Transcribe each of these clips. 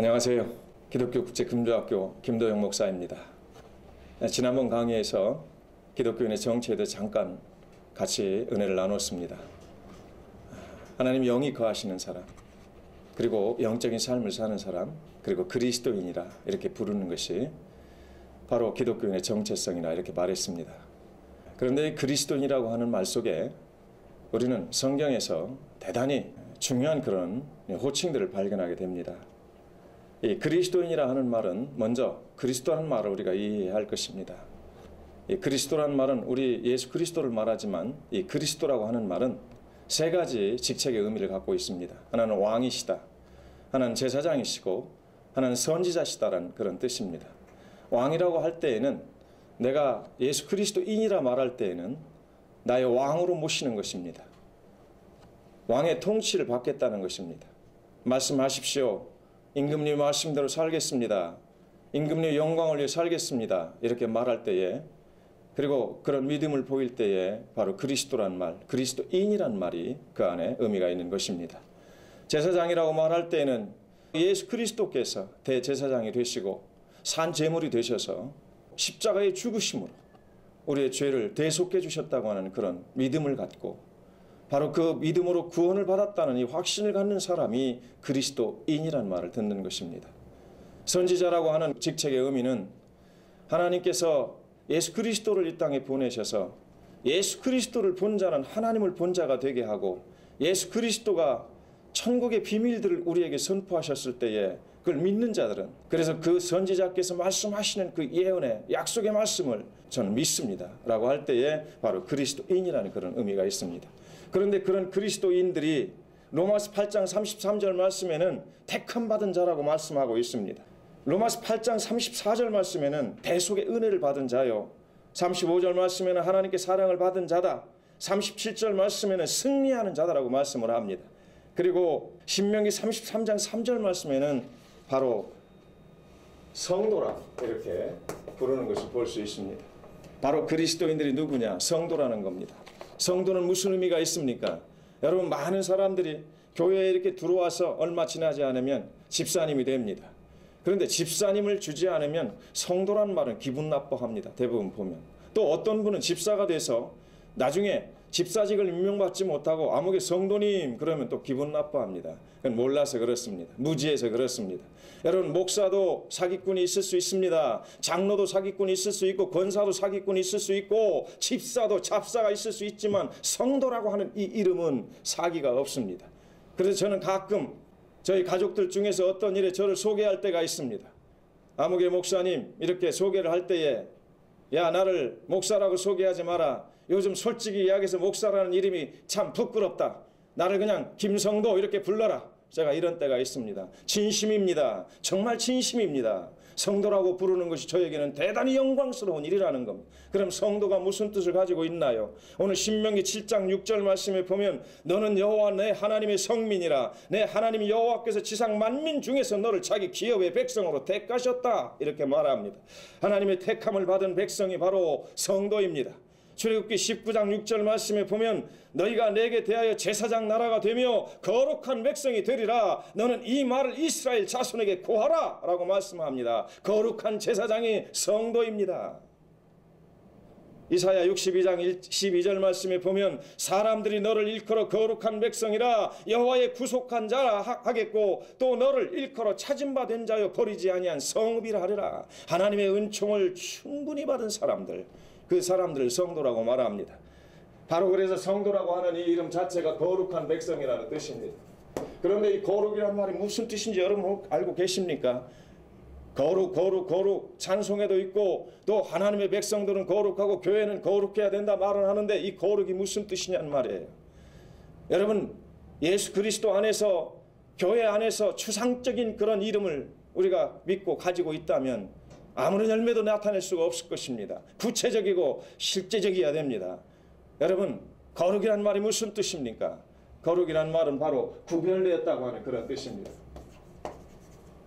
안녕하세요. 기독교 국제금도학교 김도영 목사입니다. 지난번 강의에서 기독교인의 정체에 대해 잠깐 같이 은혜를 나눴습니다. 하나님 영이 거하시는 사람, 그리고 영적인 삶을 사는 사람, 그리고 그리스도인이라 이렇게 부르는 것이 바로 기독교인의 정체성이라 이렇게 말했습니다. 그런데 그리스도인이라고 하는 말 속에 우리는 성경에서 대단히 중요한 그런 호칭들을 발견하게 됩니다. 이 그리스도인이라 하는 말은 먼저 그리스도라는 말을 우리가 이해해야 할 것입니다. 이 그리스도라는 말은 우리 예수 그리스도를 말하지만 이 그리스도라고 하는 말은 세 가지 직책의 의미를 갖고 있습니다. 하나는 왕이시다, 하나는 제사장이시고, 하나는 선지자시다라는 그런 뜻입니다. 왕이라고 할 때에는 내가 예수 그리스도인이라 말할 때에는 나의 왕으로 모시는 것입니다. 왕의 통치를 받겠다는 것입니다. 말씀하십시오. 임금님 말씀대로 살겠습니다. 임금님 영광을 위해 살겠습니다. 이렇게 말할 때에, 그리고 그런 믿음을 보일 때에 바로 그리스도란 말, 그리스도인이란 말이 그 안에 의미가 있는 것입니다. 제사장이라고 말할 때에는 예수 그리스도께서 대제사장이 되시고 산제물이 되셔서 십자가의 죽으심으로 우리의 죄를 대속해 주셨다고 하는 그런 믿음을 갖고 바로 그 믿음으로 구원을 받았다는 이 확신을 갖는 사람이 그리스도인이란 말을 듣는 것입니다. 선지자라고 하는 직책의 의미는 하나님께서 예수 그리스도를 이 땅에 보내셔서 예수 그리스도를 본 자는 하나님을 본 자가 되게 하고, 예수 그리스도가 천국의 비밀들을 우리에게 선포하셨을 때에 그걸 믿는 자들은, 그래서 그 선지자께서 말씀하시는 그 예언의 약속의 말씀을 저는 믿습니다 라고 할 때에 바로 그리스도인이라는 그런 의미가 있습니다. 그런데 그런 그리스도인들이 로마서 8장 33절 말씀에는 택함 받은 자라고 말씀하고 있습니다. 로마서 8장 34절 말씀에는 대속의 은혜를 받은 자요, 35절 말씀에는 하나님께 사랑을 받은 자다, 37절 말씀에는 승리하는 자다라고 말씀을 합니다. 그리고 신명기 33장 3절 말씀에는 바로 성도라 이렇게 부르는 것을 볼 수 있습니다. 바로 그리스도인들이 누구냐? 성도라는 겁니다. 성도는 무슨 의미가 있습니까? 여러분, 많은 사람들이 교회에 이렇게 들어와서 얼마 지나지 않으면 집사님이 됩니다. 그런데 집사님을 주지 않으면 성도란 말은 기분 나빠합니다. 대부분 보면. 또 어떤 분은 집사가 돼서 나중에 집사직을 임명받지 못하고 아무개 성도님 그러면 또 기분 나빠합니다. 그건 몰라서 그렇습니다. 무지해서 그렇습니다. 여러분, 목사도 사기꾼이 있을 수 있습니다. 장로도 사기꾼이 있을 수 있고, 권사도 사기꾼이 있을 수 있고, 집사도 잡사가 있을 수 있지만 성도라고 하는 이 이름은 사기가 없습니다. 그래서 저는 가끔 저희 가족들 중에서 어떤 일에 저를 소개할 때가 있습니다. 아무개 목사님 이렇게 소개를 할 때에, 야, 나를 목사라고 소개하지 마라. 요즘 솔직히 이야기해서 목사라는 이름이 참 부끄럽다. 나를 그냥 김성도 이렇게 불러라. 제가 이런 때가 있습니다. 진심입니다. 정말 진심입니다. 성도라고 부르는 것이 저에게는 대단히 영광스러운 일이라는 겁니다. 그럼 성도가 무슨 뜻을 가지고 있나요? 오늘 신명기 7장 6절 말씀에 보면 너는 여호와 내 하나님의 성민이라. 내 하나님 여호와께서 지상 만민 중에서 너를 자기 기업의 백성으로 택하셨다. 이렇게 말합니다. 하나님의 택함을 받은 백성이 바로 성도입니다. 출애굽기 19장 6절 말씀에 보면 너희가 내게 대하여 제사장 나라가 되며 거룩한 백성이 되리라. 너는 이 말을 이스라엘 자손에게 고하라 라고 말씀합니다. 거룩한 제사장이 성도입니다. 이사야 62장 12절 말씀에 보면 사람들이 너를 일컬어 거룩한 백성이라 여호와의 구속한 자라 하겠고, 또 너를 일컬어 찾은 바 된 자여 버리지 아니한 성읍이라 하리라. 하나님의 은총을 충분히 받은 사람들, 그 사람들을 성도라고 말합니다. 바로 그래서 성도라고 하는 이 이름 자체가 거룩한 백성이라는 뜻입니다. 그런데 이 거룩이란 말이 무슨 뜻인지 여러분 알고 계십니까? 거룩 찬송에도 있고, 또 하나님의 백성들은 거룩하고 교회는 거룩해야 된다 말은 하는데, 이 거룩이 무슨 뜻이냐는 말이에요. 여러분, 예수 그리스도 안에서, 교회 안에서 추상적인 그런 이름을 우리가 믿고 가지고 있다면 아무런 열매도 나타낼 수가 없을 것입니다. 구체적이고 실제적이어야 됩니다. 여러분, 거룩이란 말이 무슨 뜻입니까? 거룩이란 말은 바로 구별되었다고 하는 그런 뜻입니다.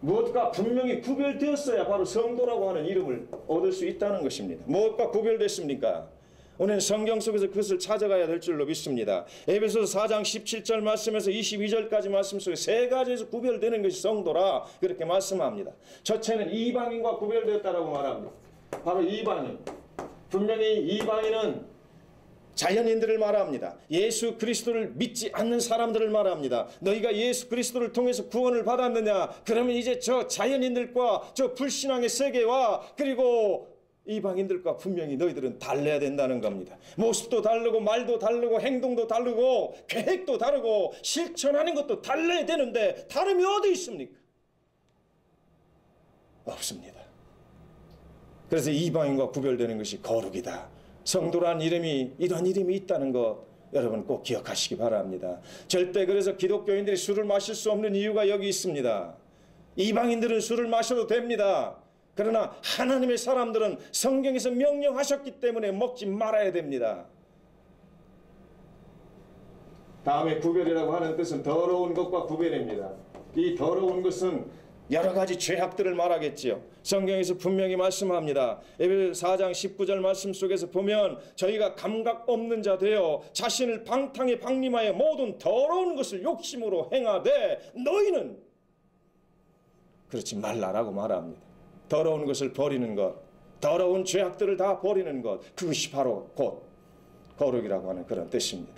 무엇과 분명히 구별되었어야 바로 성도라고 하는 이름을 얻을 수 있다는 것입니다. 무엇과 구별됐습니까? 우리는 성경 속에서 그것을 찾아가야 될 줄로 믿습니다. 에베소서 4장 17절 말씀에서 22절까지 말씀 속에 세 가지에서 구별되는 것이 성도라 그렇게 말씀합니다. 첫째는 이방인과 구별되었다라고 말합니다. 바로 이방인. 분명히 이방인은 자연인들을 말합니다. 예수 그리스도를 믿지 않는 사람들을 말합니다. 너희가 예수 그리스도를 통해서 구원을 받았느냐? 그러면 이제 저 자연인들과 저 불신앙의 세계와 그리고 이방인들과 분명히 너희들은 달라야 된다는 겁니다. 모습도 다르고 말도 다르고 행동도 다르고 계획도 다르고 실천하는 것도 달라야 되는데 다름이 어디 있습니까? 없습니다. 그래서 이방인과 구별되는 것이 거룩이다. 성도란 이름이 이런 이름이 있다는 것 여러분 꼭 기억하시기 바랍니다. 절대 그래서 기독교인들이 술을 마실 수 없는 이유가 여기 있습니다. 이방인들은 술을 마셔도 됩니다. 그러나 하나님의 사람들은 성경에서 명령하셨기 때문에 먹지 말아야 됩니다. 다음에 구별이라고 하는 뜻은 더러운 것과 구별입니다. 이 더러운 것은 여러 가지 죄악들을 말하겠지요. 성경에서 분명히 말씀합니다. 에베소 4장 19절 말씀 속에서 보면 저희가 감각 없는 자 되어 자신을 방탕에 방림하여 모든 더러운 것을 욕심으로 행하되 너희는 그렇지 말라라고 말합니다. 더러운 것을 버리는 것, 더러운 죄악들을 다 버리는 것, 그것이 바로 곧 거룩이라고 하는 그런 뜻입니다.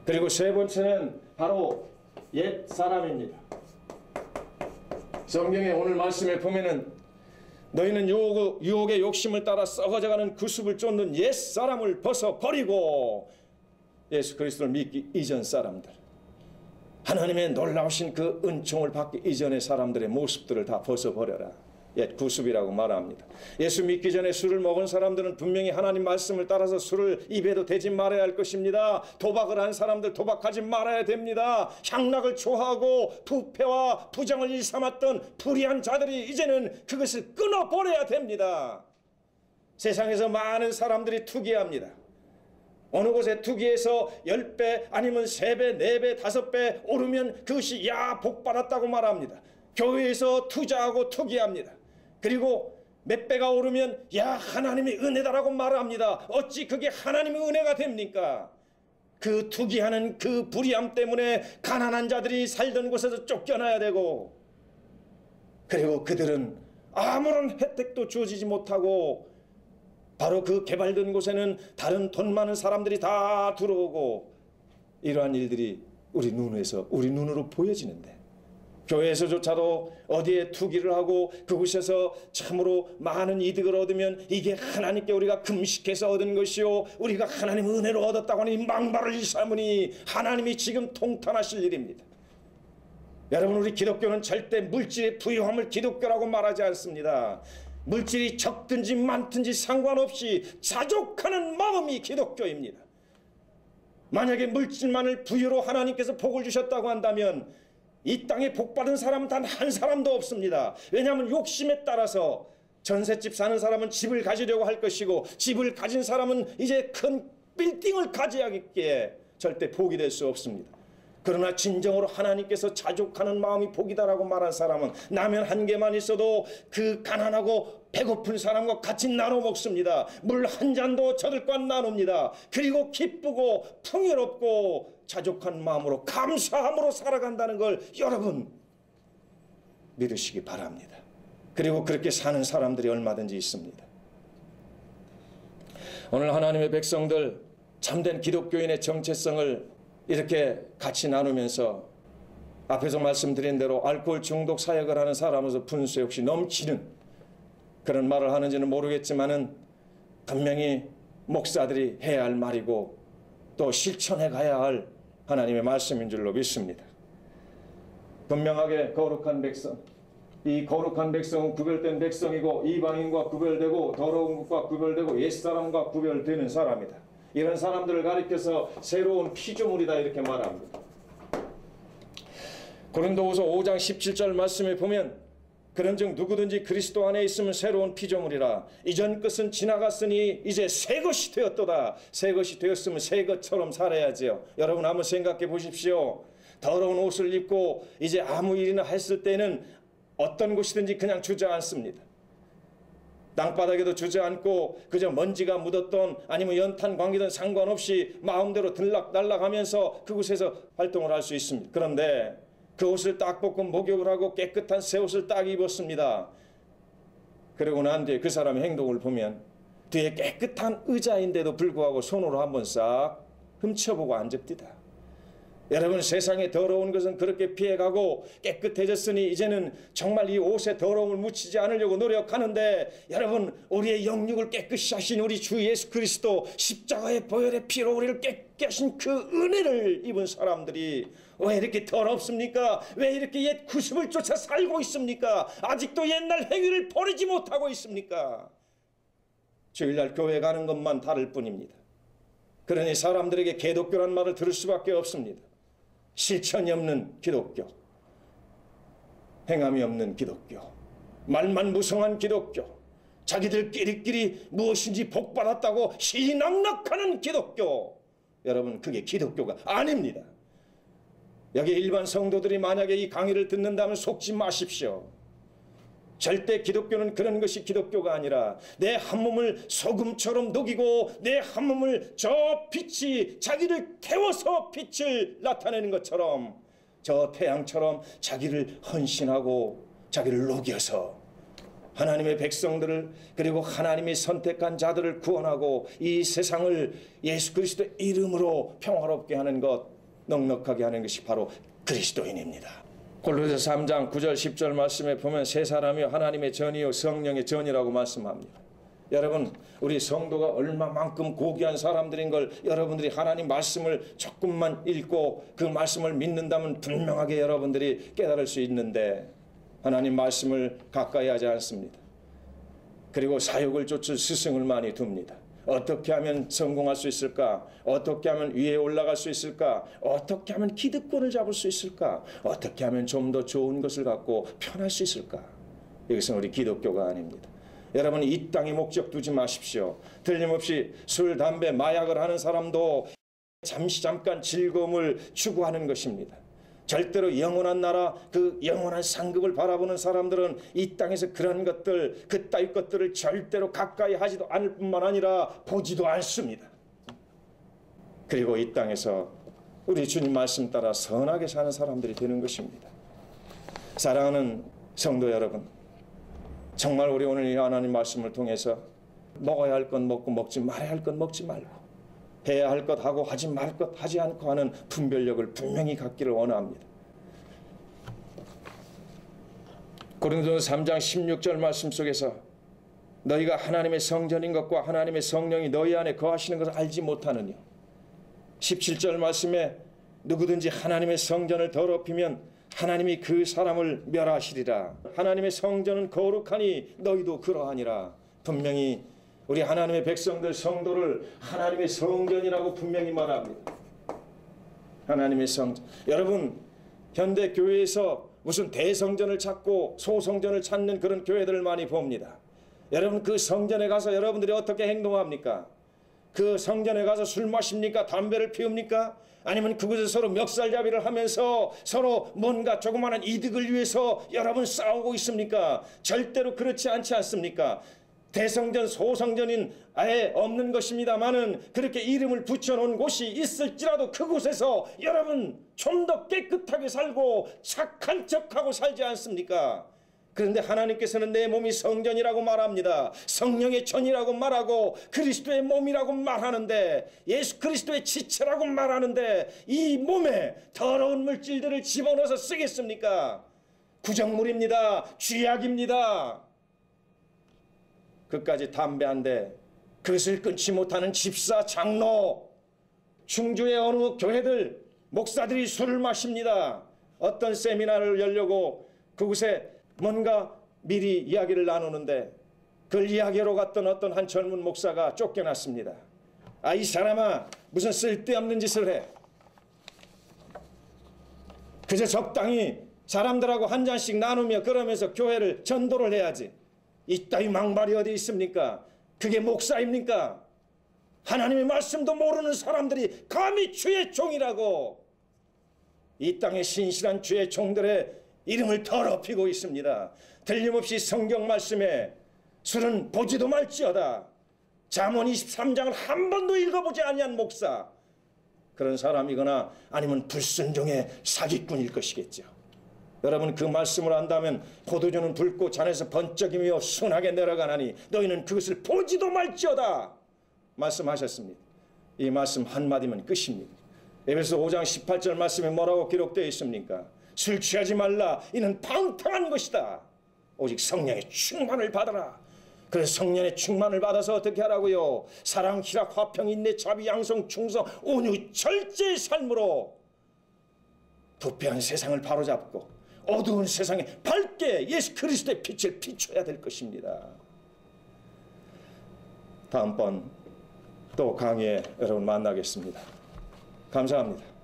그리고 세 번째는 바로 옛 사람입니다. 성경의 오늘 말씀에 보면은 너희는 유혹의 욕심을 따라 썩어져가는 구습을 쫓는 옛 사람을 벗어버리고 예수 그리스도를 믿기 이전 사람들, 하나님의 놀라우신 그 은총을 받기 이전의 사람들의 모습들을 다 벗어버려라. 옛 구습이라고 말합니다. 예수 믿기 전에 술을 먹은 사람들은 분명히 하나님 말씀을 따라서 술을 입에도 대지 말아야 할 것입니다. 도박을 한 사람들 도박하지 말아야 됩니다. 향락을 좋아하고 부패와 부정을 일삼았던 불의한 자들이 이제는 그것을 끊어버려야 됩니다. 세상에서 많은 사람들이 투기합니다. 어느 곳에 투기해서 10배 아니면 3배, 4배, 5배 오르면 그것이 야 복받았다고 말합니다. 교회에서 투자하고 투기합니다. 그리고 몇 배가 오르면 야 하나님의 은혜다라고 말합니다. 어찌 그게 하나님의 은혜가 됩니까? 그 투기하는 그 불의함 때문에 가난한 자들이 살던 곳에서 쫓겨나야 되고, 그리고 그들은 아무런 혜택도 주어지지 못하고 바로 그 개발된 곳에는 다른 돈 많은 사람들이 다 들어오고, 이러한 일들이 우리 눈으로 보여지는데 교회에서조차도 어디에 투기를 하고 그곳에서 참으로 많은 이득을 얻으면 이게 하나님께 우리가 금식해서 얻은 것이요 우리가 하나님 은혜로 얻었다고 하니 망발을 일삼으니 하나님이 지금 통탄하실 일입니다. 여러분, 우리 기독교는 절대 물질의 부유함을 기독교라고 말하지 않습니다. 물질이 적든지 많든지 상관없이 자족하는 마음이 기독교입니다. 만약에 물질만을 부유로 하나님께서 복을 주셨다고 한다면 이 땅에 복받은 사람은 단 한 사람도 없습니다. 왜냐하면 욕심에 따라서 전셋집 사는 사람은 집을 가지려고 할 것이고, 집을 가진 사람은 이제 큰 빌딩을 가져야겠기에 절대 복이 될 수 없습니다. 그러나 진정으로 하나님께서 자족하는 마음이 복이다라고 말한 사람은 라면 한 개만 있어도 그 가난하고 배고픈 사람과 같이 나눠 먹습니다. 물 한 잔도 저들과 나눕니다. 그리고 기쁘고 풍요롭고 자족한 마음으로 감사함으로 살아간다는 걸 여러분 믿으시기 바랍니다. 그리고 그렇게 사는 사람들이 얼마든지 있습니다. 오늘 하나님의 백성들, 참된 기독교인의 정체성을 이렇게 같이 나누면서 앞에서 말씀드린 대로 알코올 중독 사역을 하는 사람으로서 분수 역시 넘치는 그런 말을 하는지는 모르겠지만은 분명히 목사들이 해야 할 말이고 또 실천해 가야 할 하나님의 말씀인 줄로 믿습니다. 분명하게 거룩한 백성, 이 거룩한 백성은 구별된 백성이고 이방인과 구별되고 더러운 것과 구별되고 옛사람과 구별되는 사람이다. 이런 사람들을 가리켜서 새로운 피조물이다 이렇게 말합니다. 고린도후서 5장 17절 말씀에 보면 그런즉 누구든지 그리스도 안에 있으면 새로운 피조물이라. 이전 것은 지나갔으니 이제 새 것이 되었도다. 새 것이 되었으면 새 것처럼 살아야지요. 여러분 한번 생각해 보십시오. 더러운 옷을 입고 이제 아무 일이나 했을 때는 어떤 곳이든지 그냥 주저앉습니다. 땅바닥에도 주저앉고 그저 먼지가 묻었던 아니면 연탄 광이든 상관없이 마음대로 들락날락하면서 그곳에서 활동을 할 수 있습니다. 그런데 그 옷을 딱 벗고 목욕을 하고 깨끗한 새 옷을 딱 입었습니다. 그러고 난 뒤에 그 사람의 행동을 보면 뒤에 깨끗한 의자인데도 불구하고 손으로 한번 싹 훔쳐보고 앉읍디다. 여러분, 세상의 더러운 것은 그렇게 피해가고 깨끗해졌으니 이제는 정말 이 옷에 더러움을 묻히지 않으려고 노력하는데, 여러분, 우리의 영육을 깨끗이 하신 우리 주 예수 그리스도 십자가의 보혈의 피로 우리를 깨끗게 하신 그 은혜를 입은 사람들이 왜 이렇게 더럽습니까? 왜 이렇게 옛 구습을 쫓아 살고 있습니까? 아직도 옛날 행위를 버리지 못하고 있습니까? 주일날 교회 가는 것만 다를 뿐입니다. 그러니 사람들에게 기독교란 말을 들을 수밖에 없습니다. 실천이 없는 기독교, 행함이 없는 기독교, 말만 무성한 기독교, 자기들끼리 무엇인지 복받았다고 시낙낙하는 기독교. 여러분, 그게 기독교가 아닙니다. 여기 일반 성도들이 만약에 이 강의를 듣는다면 속지 마십시오. 절대 기독교는 그런 것이 기독교가 아니라 내 한 몸을 소금처럼 녹이고 내 한 몸을 저 빛이 자기를 태워서 빛을 나타내는 것처럼 저 태양처럼 자기를 헌신하고 자기를 녹여서 하나님의 백성들을, 그리고 하나님이 선택한 자들을 구원하고 이 세상을 예수 그리스도의 이름으로 평화롭게 하는 것, 넉넉하게 하는 것이 바로 그리스도인입니다. 골로새 3장 9절 10절 말씀에 보면 새 사람이요 하나님의 전이요 성령의 전이라고 말씀합니다. 여러분, 우리 성도가 얼마만큼 고귀한 사람들인 걸 여러분들이 하나님 말씀을 조금만 읽고 그 말씀을 믿는다면 분명하게 여러분들이 깨달을 수 있는데, 하나님 말씀을 가까이 하지 않습니다. 그리고 사욕을 쫓을 스승을 많이 둡니다. 어떻게 하면 성공할 수 있을까? 어떻게 하면 위에 올라갈 수 있을까? 어떻게 하면 기득권을 잡을 수 있을까? 어떻게 하면 좀 더 좋은 것을 갖고 편할 수 있을까? 이것은 우리 기독교가 아닙니다. 여러분, 이 땅에 목적 두지 마십시오. 틀림없이 술, 담배, 마약을 하는 사람도 잠깐 즐거움을 추구하는 것입니다. 절대로 영원한 나라, 그 영원한 상급을 바라보는 사람들은 이 땅에서 그런 것들, 그따위 것들을 절대로 가까이 하지도 않을 뿐만 아니라 보지도 않습니다. 그리고 이 땅에서 우리 주님 말씀 따라 선하게 사는 사람들이 되는 것입니다. 사랑하는 성도 여러분, 정말 우리 오늘 이 하나님 말씀을 통해서 먹어야 할 것 먹고 먹지 말아야 할 것 먹지 말고, 해야 할 것 하고 하지 말 것 하지 않고 하는 분별력을 분명히 갖기를 원합니다. 고린도서 3장 16절 말씀 속에서 너희가 하나님의 성전인 것과 하나님의 성령이 너희 안에 거하시는 것을 알지 못하느냐. 17절 말씀에 누구든지 하나님의 성전을 더럽히면 하나님이 그 사람을 멸하시리라. 하나님의 성전은 거룩하니 너희도 그러하니라. 분명히 우리 하나님의 백성들, 성도를 하나님의 성전이라고 분명히 말합니다. 하나님의 성전. 여러분, 현대 교회에서 무슨 대성전을 찾고 소성전을 찾는 그런 교회들을 많이 봅니다. 여러분, 그 성전에 가서 여러분들이 어떻게 행동합니까? 그 성전에 가서 술 마십니까? 담배를 피웁니까? 아니면 그곳에서 서로 멱살잡이를 하면서 서로 뭔가 조그마한 이득을 위해서 여러분 싸우고 있습니까? 절대로 그렇지 않지 않습니까? 대성전, 소성전인 아예 없는 것입니다마는 그렇게 이름을 붙여놓은 곳이 있을지라도 그곳에서 여러분 좀 더 깨끗하게 살고 착한 척하고 살지 않습니까? 그런데 하나님께서는 내 몸이 성전이라고 말합니다. 성령의 전이라고 말하고 그리스도의 몸이라고 말하는데, 예수 그리스도의 지체라고 말하는데, 이 몸에 더러운 물질들을 집어넣어서 쓰겠습니까? 구정물입니다. 쥐약입니다. 그까지 담배 한 대, 그것을 끊지 못하는 집사, 장로, 충주의 어느 교회들, 목사들이 술을 마십니다. 어떤 세미나를 열려고 그곳에 뭔가 미리 이야기를 나누는데 그걸 이야기하러 갔던 어떤 한 젊은 목사가 쫓겨났습니다. 아, 이 사람아, 무슨 쓸데없는 짓을 해. 그저 적당히 사람들하고 한 잔씩 나누며 그러면서 교회를 전도를 해야지. 이따위 망발이 어디 있습니까? 그게 목사입니까? 하나님의 말씀도 모르는 사람들이 감히 주의 종이라고 이 땅의 신실한 주의 종들의 이름을 더럽히고 있습니다. 틀림없이 성경 말씀에 술은 보지도 말지어다. 잠언 23장을 한 번도 읽어보지 아니한 목사, 그런 사람이거나 아니면 불순종의 사기꾼일 것이겠죠. 여러분, 그 말씀을 안다면 포도주는 붉고 잔에서 번쩍이며 순하게 내려가나니 너희는 그것을 보지도 말지어다 말씀하셨습니다. 이 말씀 한마디면 끝입니다. 에베소 5장 18절 말씀에 뭐라고 기록되어 있습니까? 술 취하지 말라. 이는 방탕한 것이다. 오직 성령의 충만을 받아라. 그래서 성령의 충만을 받아서 어떻게 하라고요? 사랑, 희락, 화평, 인내, 자비, 양성, 충성, 온유, 절제의 삶으로 부패한 세상을 바로잡고 어두운 세상에 밝게 예수 그리스도의 빛을 비춰야 될 것입니다. 다음번 또 강의에 여러분 만나겠습니다. 감사합니다.